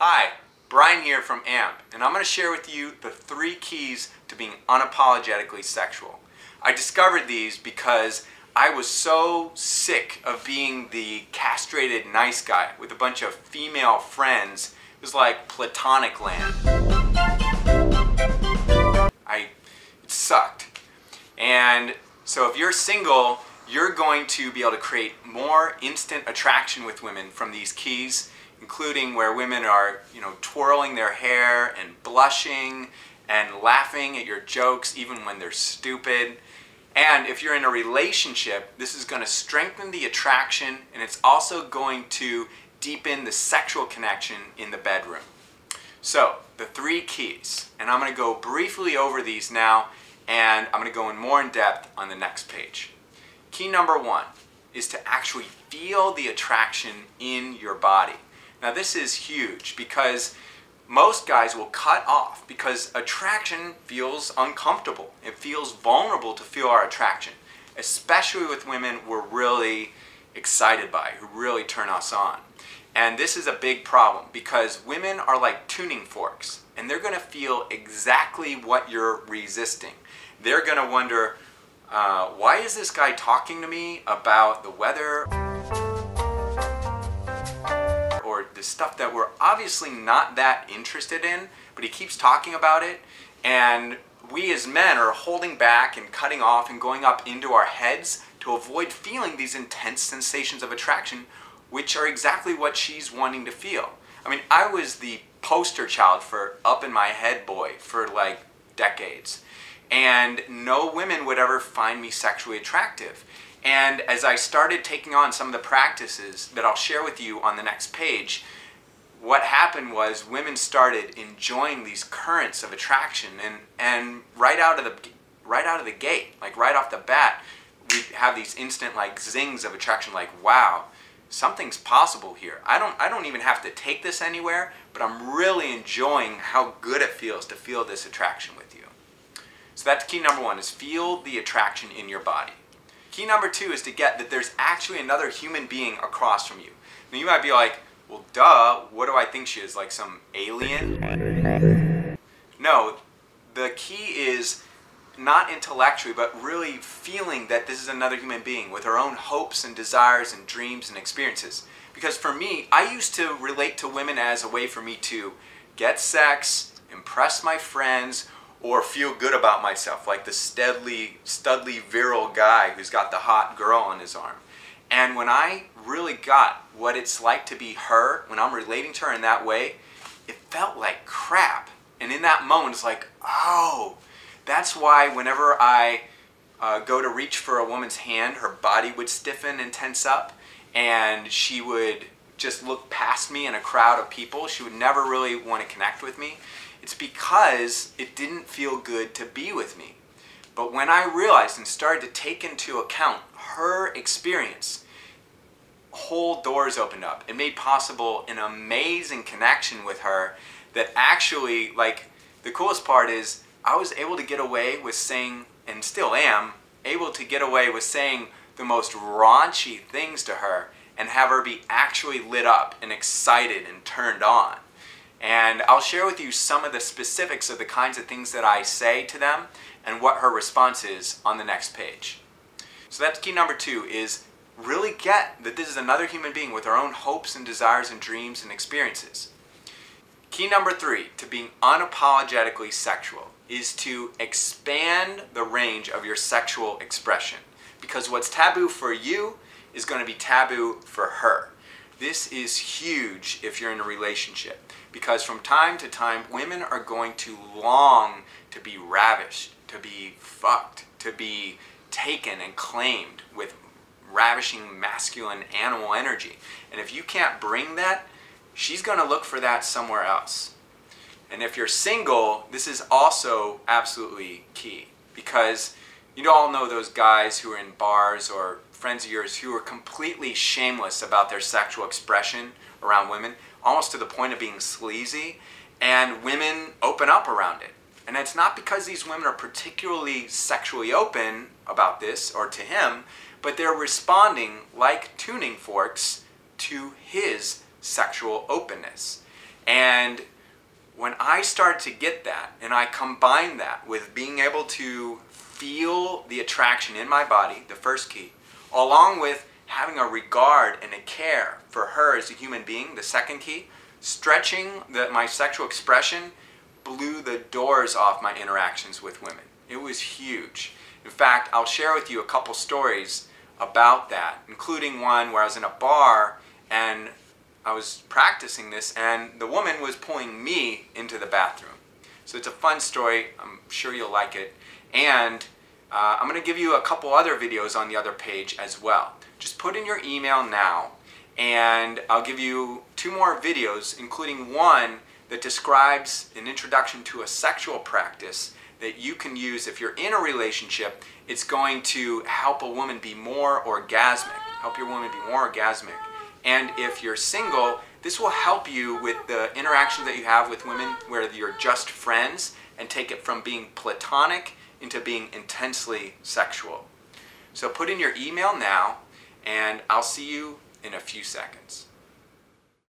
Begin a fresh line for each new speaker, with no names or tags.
Hi, Brian here from AMP, and I'm going to share with you the 3 keys to being unapologetically sexual. I discovered these because I was so sick of being the castrated nice guy with a bunch of female friends. It was like platonic land. It sucked. And so if you're single, you're going to be able to create more instant attraction with women from these keys, including where women are, twirling their hair and blushing and laughing at your jokes even when they're stupid. And if you're in a relationship, this is going to strengthen the attraction, and it's also going to deepen the sexual connection in the bedroom. So, the 3 keys, and I'm going to go briefly over these now, and I'm going to go in more in depth on the next page. Key number 1 is to actually feel the attraction in your body. Now this is huge because most guys will cut off because attraction feels uncomfortable. It feels vulnerable to feel our attraction, especially with women we're really excited by, who really turn us on. And this is a big problem because women are like tuning forks, and they're going to feel exactly what you're resisting. They're going to wonder, why is this guy talking to me about the weather or the stuff that we're obviously not that interested in, but he keeps talking about it, and we as men are holding back and cutting off and going up into our heads to avoid feeling these intense sensations of attraction, which are exactly what she's wanting to feel. I mean, I was the poster child for up in my head boy for like decades, and no women would ever find me sexually attractive. And as I started taking on some of the practices that I'll share with you on the next page, what happened was women started enjoying these currents of attraction, and right out of the gate, like right off the bat, we have these instant like zings of attraction, like, wow, something's possible here. I don't even have to take this anywhere, but I'm really enjoying how good it feels to feel this attraction with you. So that's key number 1, is feel the attraction in your body. Key number 2 is to get that there's actually another human being across from you. Now you might be like, well duh, what do I think she is, like some alien? No, the key is not intellectually, but really feeling that this is another human being with her own hopes and desires and dreams and experiences. Because for me, I used to relate to women as a way for me to get sex, impress my friends, or feel good about myself, like the studly virile guy who's got the hot girl on his arm. And when I really got what it's like to be her, when I'm relating to her in that way, it felt like crap. And in that moment, it's like, oh, that's why whenever I go to reach for a woman's hand, her body would stiffen and tense up, and she would just look past me in a crowd of people. She would never really want to connect with me. It's because it didn't feel good to be with me. But when I realized and started to take into account her experience, whole doors opened up. It made possible an amazing connection with her that actually, like, the coolest part is I was able to get away with saying, and still am, able to get away with saying the most raunchy things to her and have her be actually lit up and excited and turned on. And I'll share with you some of the specifics of the kinds of things that I say to them and what her response is on the next page. So that's key number 2, is really get that this is another human being with her own hopes and desires and dreams and experiences. Key number 3 to being unapologetically sexual is to expand the range of your sexual expression. Because what's taboo for you is going to be taboo for her. This is huge if you're in a relationship, because from time to time, women are going to long to be ravished, to be fucked, to be taken and claimed with ravishing masculine animal energy. And if you can't bring that, she's going to look for that somewhere else. And if you're single, this is also absolutely key, because you all know those guys who are in bars or friends of yours who are completely shameless about their sexual expression around women, almost to the point of being sleazy, and women open up around it. And it's not because these women are particularly sexually open about this or to him, but they're responding like tuning forks to his sexual openness. And when I started to get that, and I combined that with being able to feel the attraction in my body, the first key, along with having a regard and a care for her as a human being, the second key, stretching my sexual expression blew the doors off my interactions with women. It was huge. In fact, I'll share with you a couple stories about that, including one where I was in a bar and I was practicing this and the woman was pulling me into the bathroom. So it's a fun story. I'm sure you'll like it. And I'm going to give you a couple other videos on the other page as well. Just put in your email now and I'll give you 2 more videos, including one that describes an introduction to a sexual practice that you can use if you're in a relationship. It's going to help a woman be more orgasmic, help your woman be more orgasmic. And if you're single, this will help you with the interactions that you have with women where you're just friends and take it from being platonic into being intensely sexual. So put in your email now and I'll see you in a few seconds.